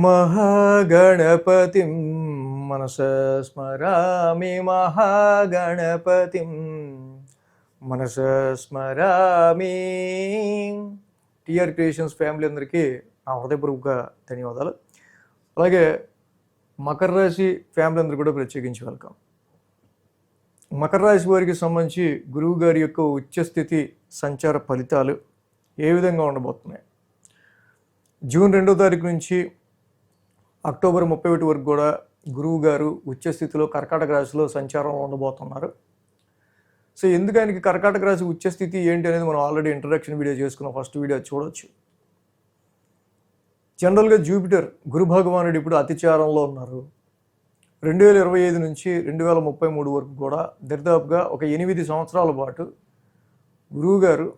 మహాగణపతిం మనసా స్మరామి మహాగణపతిం మనసా స్మరామి. TR creations family అందరికీ నా హృదయపూర్వక ధన్యవాదాలు. అలాగే మకర రాశి ఫ్యామిలీ అందరూ కూడా ప్రత్యేకించి వెల్కమ్. మకర రాశి వారికి సంబంధించి గురువు గారి యొక్క ఉచ్చస్థితి సంచార ఫలితాలు ఏ విధంగా ఉండబోతున్నాయి? జూన్ 2వ తారీఖు నుంచి అక్టోబర్ 31 వరకు కూడా గురువు గారు ఉచ్చస్థితిలో కర్కాటక రాశిలో సంచారం ఉండబోతున్నారు. సో ఎందుకు ఆయనకి కర్కాటక రాశి ఉచ్చస్థితి ఏంటి అనేది మనం ఆల్రెడీ ఇంట్రడక్షన్ వీడియో చేసుకున్నాం. ఫస్ట్ వీడియో చూడవచ్చు. జనరల్గా జూపిటర్ గురు భగవానుడు ఇప్పుడు అతిచారంలో ఉన్నారు. 2025 నుంచి 2033 వరకు కూడా దరిదాపుగా ఒక 8 సంవత్సరాల పాటు గురువుగారు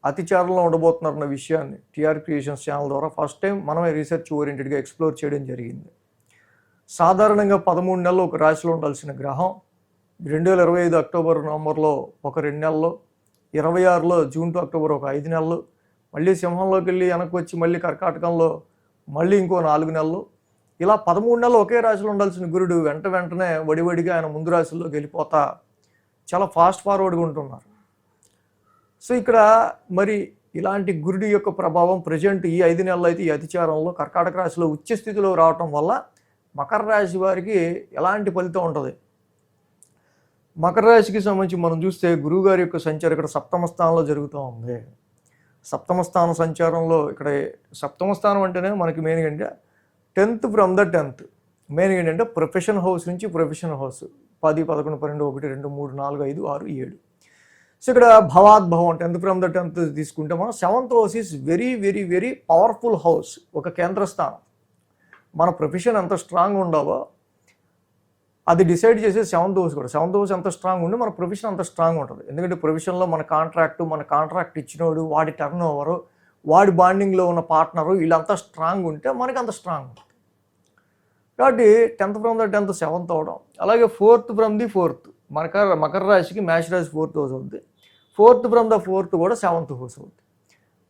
అతిచారంలో ఉండబోతున్నారన్న విషయాన్ని టిఆర్ క్రియేషన్స్ ఛానల్ ద్వారా ఫస్ట్ టైం మనమే రీసెర్చ్ ఓరియంటెడ్గా ఎక్స్ప్లోర్ చేయడం జరిగింది. సాధారణంగా 13 నెలలు ఒక రాశిలో ఉండాల్సిన గ్రహం 2025 అక్టోబర్ నవంబర్లో ఒక 2 నెలలు, 26లో జూన్ టు అక్టోబర్ ఒక 5 నెలలు, మళ్ళీ సింహంలోకి వెళ్ళి వెనక్కి వచ్చి మళ్ళీ కర్కాటకంలో మళ్ళీ ఇంకో 4 నెలలు, ఇలా 13 నెలలు ఒకే రాశిలో ఉండాల్సిన గురుడు వెంటనే వడివడిగా ఆయన ముందు రాశుల్లోకి వెళ్ళిపోతా చాలా ఫాస్ట్ ఫార్వర్డ్గా ఉంటున్నారు. సో ఇక్కడ మరి ఇలాంటి గురుడి యొక్క ప్రభావం ప్రజెంట్ ఈ 5 నెలలు అయితే ఈ అతిచారంలో కర్కాటక రాశిలో ఉచ్చస్థితిలో రావటం వల్ల మకర రాశి వారికి ఎలాంటి ఫలితం ఉంటుంది? మకర రాశికి సంబంధించి మనం చూస్తే గురువు గారి యొక్క సంచారం ఇక్కడ సప్తమ స్థానంలో జరుగుతూ ఉంది. సప్తమ స్థానం సంచారంలో ఇక్కడ సప్తమ స్థానం అంటేనే మనకి మెయిన్ ఏంటంటే 10th from the 10th main ఏంటంటే ప్రొఫెషన్ హౌస్ నుంచి ప్రొఫెషన్ హౌస్ 10, 11, 12, 1, 2, 3, 4, 5, 6, 7. సో ఇక్కడ భవాద్భవం 10th ఫ్రమ్ ద 10th తీసుకుంటే మనం 7th house is very very very powerful house, ఒక కేంద్ర స్థానం. మన ప్రొఫెషన్ ఎంత స్ట్రాంగ్ ఉండాలో అది డిసైడ్ చేసే 7th హౌస్ కూడా. 7th హౌస్ ఎంత స్ట్రాంగ్ ఉంటే మన ప్రొఫెషన్ అంత స్ట్రాంగ్ ఉంటుంది. ఎందుకంటే ప్రొఫెషన్లో మన కాంట్రాక్ట్ ఇచ్చినోడు, వాడి టర్న్ ఓవరు, వాడి బాండింగ్లో ఉన్న పార్ట్నరు వీళ్ళంతా స్ట్రాంగ్ ఉంటే మనకి అంత స్ట్రాంగ్ ఉంటుంది. కాబట్టి 10th from the 10th 7th అవడం. అలాగే 4th from the 4th Makar రాశికి మేష రాశి 4th హౌస్ అవుతుంది. 4th ఫ్రమ్ ద 4th కూడా 7th హౌస్ అవుతుంది.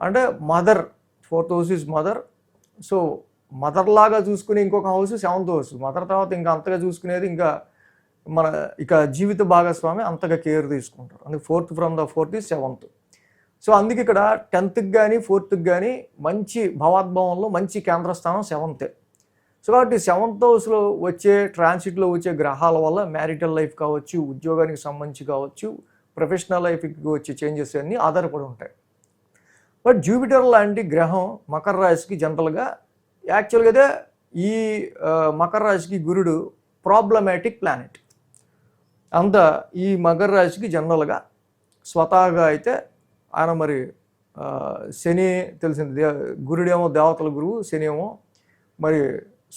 అంటే mother 4th house is mother. So mother లాగా చూసుకుని ఇంకొక హౌస్ 7th హౌస్. మదర్ తర్వాత ఇంకా అంతగా చూసుకునేది ఇంకా మన జీవిత భాగస్వామి అంతగా కేర్ తీసుకుంటారు. అందుకే 4th from the 4th is 7th. So అందుకే ఇక్కడ 10th కానీ 4th కానీ మంచి భవాద్భావంలో మంచి కేంద్రస్థానం 7th. సో కాబట్టి 7th హౌస్లో వచ్చే ట్రాన్సిట్లో వచ్చే గ్రహాల వల్ల మ్యారిటల్ లైఫ్ కావచ్చు, ఉద్యోగానికి సంబంధించి కావచ్చు, ప్రొఫెషనల్ లైఫ్కి వచ్చే చేంజెస్ అన్నీ ఆధారపడి ఉంటాయి. బట్ జూపిటర్ లాంటి గ్రహం మకర రాశికి జనరల్గా యాక్చువల్గా అయితే ఈ మకర రాశికి గురుడు ప్రాబ్లమాటిక్ ప్లానెట్. అంతా ఈ మకర రాశికి జనరల్గా స్వతహాగా అయితే ఆయన మరి శని తెలిసింది, గురుడేమో దేవతల గురువు, శని ఏమో మరి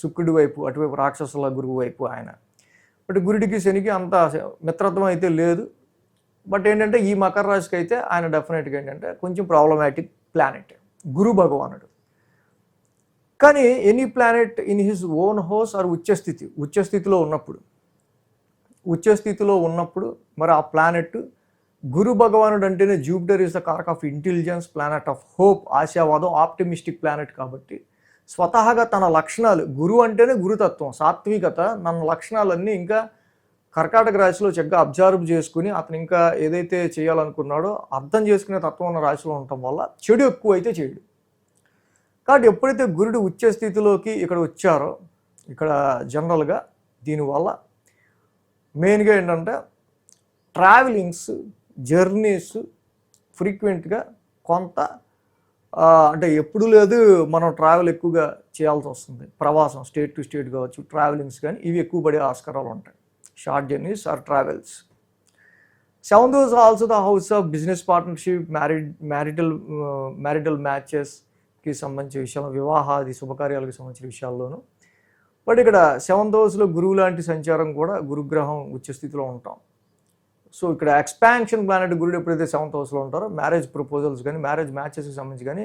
శుక్రుడి వైపు అటువైపు రాక్షసుల గురువు వైపు ఆయన. బట్ గురుడికి శనికి అంత మిత్రత్వం అయితే లేదు. బట్ ఏంటంటే ఈ మకర రాశికి అయితే ఆయన డెఫినెట్గా ఏంటంటే కొంచెం ప్రాబ్లమాటిక్ ప్లానెట్ గురు భగవానుడు. కానీ any planet in his own house or ఉచ్చస్థితిలో ఉన్నప్పుడు మరి ఆ ప్లానెట్ గురు భగవానుడు అంటేనే జూపిటర్ ఈజ్ ద కారక్ of intelligence, planet of hope, ఆశావాదం, ఆప్టిమిస్టిక్ ప్లానెట్. కాబట్టి స్వతహాగా తన లక్షణాలు, గురువు అంటేనే గురుతత్వం, సాత్వికత, తన లక్షణాలన్నీ ఇంకా కర్కాటక రాశిలో చక్కగా అబ్జర్వ్ చేసుకుని అతను ఇంకా ఏదైతే చేయాలనుకున్నాడో అర్థం చేసుకునే తత్వం ఉన్న రాశిలో ఉండటం వల్ల చెడు ఎక్కువ అయితే చేయడు. కాబట్టి ఎప్పుడైతే గురుడు ఉచ్చస్థితిలోకి ఇక్కడ వచ్చారో ఇక్కడ జనరల్గా దీనివల్ల మెయిన్గా ఏంటంటే ట్రావెలింగ్స్, జర్నీస్ ఫ్రీక్వెంట్గా కొంత అంటే ఎప్పుడు లేదు మనం ట్రావెల్ ఎక్కువగా చేయాల్సి వస్తుంది. ప్రవాసం స్టేట్ టు స్టేట్ కావచ్చు, ట్రావెలింగ్స్ కానీ ఇవి ఎక్కువ పడే ఆస్కారాలు ఉంటాయి. Short journeys or travels. 7th house also the house of business partnership, marital మ్యాచెస్కి సంబంధించిన విషయాలు, వివాహాది శుభకార్యాలకు సంబంధించిన విషయాల్లోనూ. బట్ ఇక్కడ 7th హౌస్లో గురువు లాంటి సంచారం కూడా గురుగ్రహం ఉచ్చస్థితిలో ఉంటాం. సో ఇక్కడ ఎక్స్పాన్షన్ ప్లానెట్ గురుడు ఎప్పుడైతే 7th హౌస్లో ఉంటారో మ్యారేజ్ ప్రపోజల్స్ కానీ, మ్యారేజ్ మ్యాచెస్కి సంబంధించి కానీ,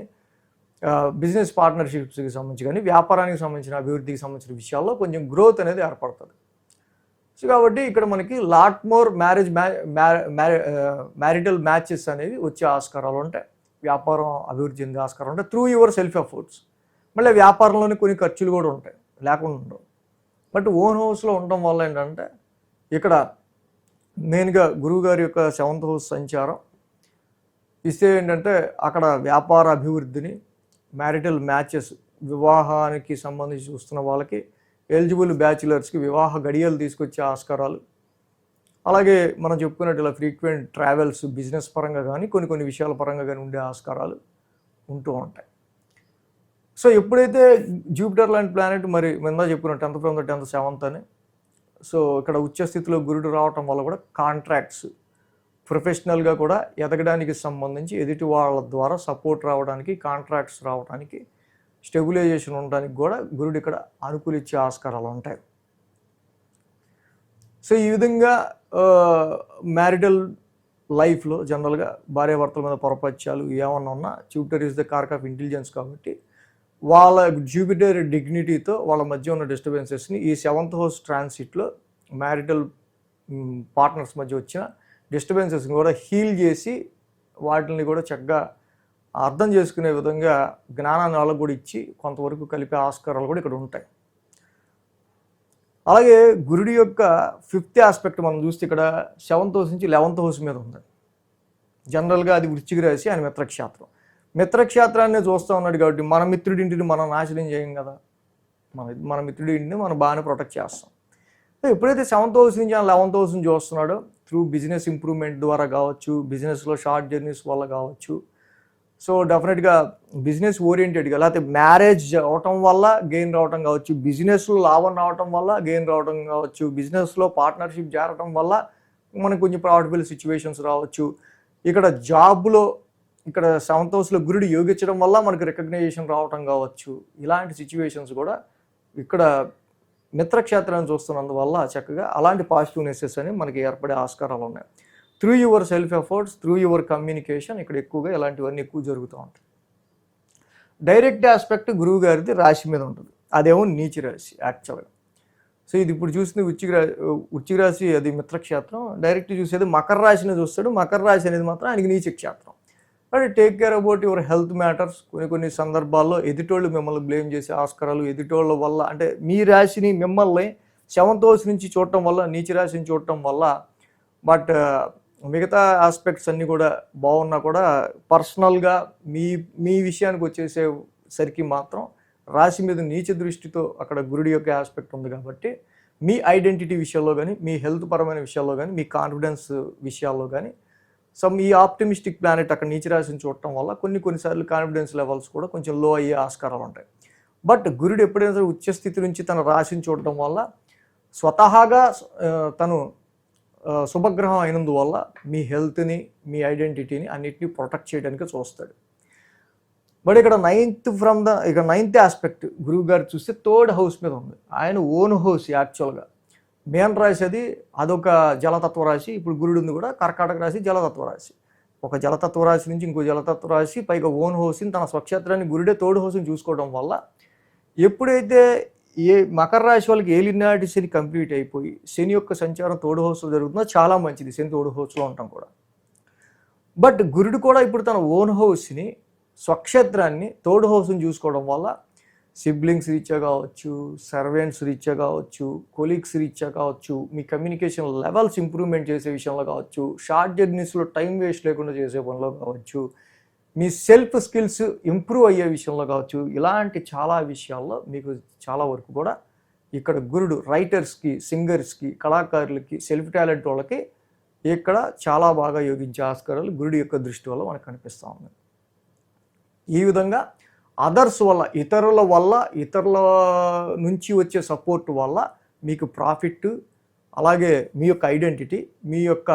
బిజినెస్ పార్ట్నర్షిప్స్కి సంబంధించి కానీ, వ్యాపారానికి సంబంధించిన అభివృద్ధికి సంబంధించిన విషయాల్లో కొంచెం గ్రోత్ అనేది ఏర్పడుతుంది. సో కాబట్టి ఇక్కడ మనకి లాట్ మోర్ మ్యారిటల్ మ్యాచెస్ అనేవి వచ్చే ఆస్కారాలు ఉంటాయి. వ్యాపారం అభివృద్ధి చెందే ఆస్కారం ఉంటాయి త్రూ యువర్ సెల్ఫ్ ఎఫర్ట్స్. మళ్ళీ వ్యాపారంలోనే కొన్ని ఖర్చులు కూడా ఉంటాయి, లేకుండా ఉండవు. బట్ ఓన్ హౌస్లో ఉండడం వల్ల ఏంటంటే ఇక్కడ మెయిన్గా గురువుగారి యొక్క 7th హౌస్ సంచారం ఇస్తే ఏంటంటే అక్కడ వ్యాపార అభివృద్ధిని, మ్యారిటల్ మ్యాచెస్, వివాహానికి సంబంధించి చూస్తున్న వాళ్ళకి, ఎలిజిబుల్ బ్యాచులర్స్కి వివాహ గడియలు తీసుకొచ్చే ఆస్కారాలు, అలాగే మనం చెప్పుకున్నట్టు ఇలా ఫ్రీక్వెంట్ ట్రావెల్స్ బిజినెస్ పరంగా కానీ కొన్ని విషయాల పరంగా కానీ ఉండే ఆస్కారాలు ఉంటూ ఉంటాయి. సో ఎప్పుడైతే జూపిటర్ లాంటి ప్లానెట్ మరి ముందా చెప్పుకున్నాం 10th from the 10th 7th అని, సో ఇక్కడ ఉచ్చ స్థితిలో గురుడు రావటం వల్ల కూడా కాంట్రాక్ట్స్, ప్రొఫెషనల్గా కూడా ఎదగడానికి సంబంధించి ఎదుటి వాళ్ళ ద్వారా సపోర్ట్ రావడానికి, కాంట్రాక్ట్స్ రావడానికి, స్టెబిలైజేషన్ ఉండడానికి కూడా గురుడు ఇక్కడ అనుకూలించే ఆస్కారాలు ఉంటాయి. సో ఈ విధంగా మ్యారిటల్ లైఫ్లో జనరల్గా భార్యాభర్తల మీద పొరపత్యాలు ఏమన్నా ఉన్నా Jupiter is the cork of intelligence కాబట్టి వాళ్ళ జూపిటర్ డిగ్నిటీతో వాళ్ళ మధ్య ఉన్న డిస్టర్బెన్సెస్ని ఈ 7th హౌస్ ట్రాన్సిట్లో మ్యారిటల్ పార్ట్నర్స్ మధ్య వచ్చిన డిస్టర్బెన్సెస్ని కూడా హీల్ చేసి వాటిని కూడా చక్కగా అర్థం చేసుకునే విధంగా జ్ఞానాన్ని వాళ్ళకు కూడా ఇచ్చి కొంతవరకు కలిపే ఆస్కారాలు కూడా ఇక్కడ ఉంటాయి. అలాగే గురుడి యొక్క 5th ఆస్పెక్ట్ మనం చూస్తే ఇక్కడ 7th హౌస్ నుంచి 11th హౌస్ మీద ఉంది. జనరల్గా అది వృశ్చిక రాశి, ఆయన మిత్రక్షేత్రం. మిత్రక్షేత్రాన్ని చూస్తూ ఉన్నాడు కాబట్టి మన మిత్రుడింటిని మనం నాశనం చేయం కదా, మన మిత్రుడింటిని మనం బాగానే ప్రొటెక్ట్ చేస్తాం. ఎప్పుడైతే 7th హౌస్ నుంచి 11th హౌస్ని చూస్తున్నాడో త్రూ బిజినెస్ ఇంప్రూవ్మెంట్ ద్వారా కావచ్చు, బిజినెస్లో షార్ట్ జర్నీస్ వల్ల కావచ్చు, సో డెఫినెట్గా బిజినెస్ ఓరియంటెడ్గా, లేకపోతే మ్యారేజ్ అవటం వల్ల గెయిన్ రావటం కావచ్చు, బిజినెస్లో లాభం రావటం వల్ల గెయిన్ రావటం కావచ్చు, బిజినెస్లో పార్ట్నర్షిప్ చేరటం వల్ల మనకు కొంచెం ప్రాఫిటబుల్ సిచ్యువేషన్స్ రావచ్చు. ఇక్కడ జాబ్లో ఇక్కడ 7th హౌస్లో గురుడు యోగించడం వల్ల మనకు రికగ్నైజేషన్ రావటం కావచ్చు. ఇలాంటి సిచ్యువేషన్స్ కూడా ఇక్కడ మిత్రక్షేత్రాన్ని చూస్తున్నందువల్ల చక్కగా అలాంటి పాజిటివ్నెసెస్ అని మనకి ఏర్పడే ఆస్కారాలు ఉన్నాయి. Through your self efforts, through your communication ఇక్కడ ఎక్కువగా ఇలాంటివన్నీ ఎక్కువ జరుగుతూ ఉంటాయి. డైరెక్ట్ ఆస్పెక్ట్ గురువు గారిది రాశి మీద ఉంటుంది, అదేమో నీచ రాశి యాక్చువల్గా. సో ఇది ఇప్పుడు చూసింది వృశ్చిక రాశి, అది మిత్రక్షేత్రం. డైరెక్ట్ చూసేది మకర రాశిని చూస్తాడు. మకర రాశి అనేది మాత్రం ఆయనకి నీచ క్షేత్రం. But take care about your health matters. కొన్ని సందర్భాల్లో ఎదుటోళ్ళు మిమ్మల్ని బ్లేమ్ చేసే ఆస్కారాలు, ఎదుటోళ్ళ వల్ల అంటే మీ రాశిని మిమ్మల్ని 7th హౌస్ నుంచి చూడటం వల్ల, నీచ రాశిని చూడటం వల్ల, బట్ మిగతా ఆస్పెక్ట్స్ అన్నీ కూడా బాగున్నా కూడా పర్సనల్గా మీ విషయానికి వచ్చేసేసరికి మాత్రం రాశి మీద నీచ దృష్టితో అక్కడ గురుడి యొక్క ఆస్పెక్ట్ ఉంది కాబట్టి మీ ఐడెంటిటీ విషయాల్లో కానీ, మీ హెల్త్ పరమైన విషయాల్లో కానీ, మీ కాన్ఫిడెన్స్ విషయాల్లో కానీ, సో ఈ ఆప్టిమిస్టిక్ ప్లానెట్ అక్కడ నీచ రాశిని చూడటం వల్ల కొన్నిసార్లు కాన్ఫిడెన్స్ లెవెల్స్ కూడా కొంచెం లో అయ్యే ఆస్కారాలు ఉంటాయి. బట్ గురుడు ఎప్పుడైనా సరే ఉచ్చ స్థితి నుంచి తన రాశిని చూడటం వల్ల స్వతహాగా తను శుభగ్రహం అయినందువల్ల మీ హెల్త్ని, మీ ఐడెంటిటీని అన్నిటినీ ప్రొటెక్ట్ చేయడానికి చూస్తాడు. బట్ ఇక్కడ 9th ఆస్పెక్ట్ గురువు గారు చూస్తే 3rd హౌస్ మీద ఉంది. ఆయన ఓన్ హౌస్ యాక్చువల్గా మేన్ రాశి, అదొక జలతత్వ రాశి. ఇప్పుడు గురుడు ఉంది కూడా కర్కాటక రాశి, జలతత్వ రాశి. ఒక జలతత్వ రాశి నుంచి ఇంకో జలతత్వ రాశి, పైగా ఓన్ హౌస్ని, తన స్వక్షేత్రాన్ని గురుడే 3rd హౌస్ని చూసుకోవడం వల్ల ఎప్పుడైతే మకర రాశి వాళ్ళకి ఏలినాటి శని కంప్లీట్ అయిపోయి శని యొక్క సంచారం 3rd హౌస్లో జరుగుతుందో చాలా మంచిది, శని 3rd హౌస్లో ఉండటం కూడా. బట్ గురుడు కూడా ఇప్పుడు తన ఓన్ హౌస్ని, స్వక్షేత్రాన్ని 3rd హౌస్ని చూసుకోవడం వల్ల సిబ్లింగ్స్ రీత్యా కావచ్చు, సర్వెంట్స్ రీత్యా కావచ్చు, కొలీగ్స్ రీత్యా కావచ్చు, మీ కమ్యూనికేషన్ లెవెల్స్ ఇంప్రూవ్మెంట్ చేసే విషయంలో కావచ్చు, షార్ట్ జర్నీస్లో టైం వేస్ట్ లేకుండా చేసే పనిలో కావచ్చు, మీ సెల్ఫ్ స్కిల్స్ ఇంప్రూవ్ అయ్యే విషయంలో కావచ్చు, ఇలాంటి చాలా విషయాల్లో మీకు చాలా వరకు కూడా ఇక్కడ గురుడు రైటర్స్కి, సింగర్స్కి, కళాకారులకి, సెల్ఫ్ టాలెంట్ వాళ్ళకి ఇక్కడ చాలా బాగా యోగించే ఆస్కారాలు గురుడి యొక్క దృష్టి వల్ల మనకు కనిపిస్తూ ఉంది. ఈ విధంగా అదర్స్ వల్ల, ఇతరుల నుంచి వచ్చే సపోర్ట్ వల్ల మీకు ప్రాఫిట్, అలాగే మీ యొక్క ఐడెంటిటీ, మీ యొక్క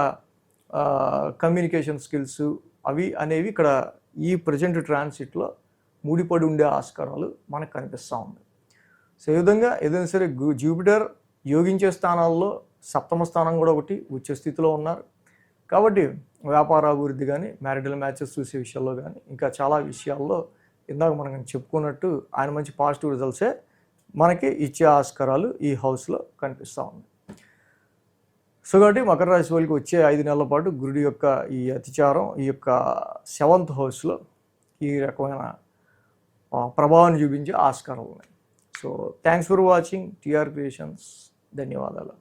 కమ్యూనికేషన్ స్కిల్స్ అవి అనేవి ఇక్కడ ఈ ప్రజెంట్ ట్రాన్సిట్లో ముడిపడి ఉండే ఆస్కారాలు మనకు కనిపిస్తూ ఉంది. సో ఈ విధంగా ఏదైనా సరే జూపిటర్ యోగించే స్థానాల్లో 7వ స్థానం కూడా ఒకటి ఉచ్చ స్థితిలో ఉన్నారు కాబట్టి వ్యాపార అభివృద్ధి కానీ, మ్యారిటల్ మ్యాచెస్ చూసే విషయాల్లో కానీ, ఇంకా చాలా విషయాల్లో ఇందాక మనం చెప్పుకున్నట్టు ఆయన మంచి పాజిటివ్ రిజల్ట్సే మనకి ఇచ్చే ఆస్కారాలు ఈ హౌస్లో కనిపిస్తూ ఉన్నాయి. సో కాబట్టి మకర రాశి వాళ్ళకి వచ్చే 5 నెలల పాటు గురుడి యొక్క ఈ అతిచారం ఈ యొక్క 7th హౌస్లో ఈ రకమైన ప్రభావాన్ని చూపించే ఆస్కారం ఉన్నాయి. So thanks for watching TR creations. ధన్యవాదాలు.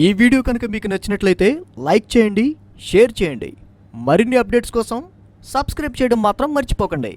ఈ వీడియో కనుక మీకు నచ్చినట్లయితే లైక్ చేయండి, షేర్ చేయండి. మరిన్ని అప్డేట్స్ కోసం సబ్స్క్రైబ్ చేయడం మాత్రం మర్చిపోకండి.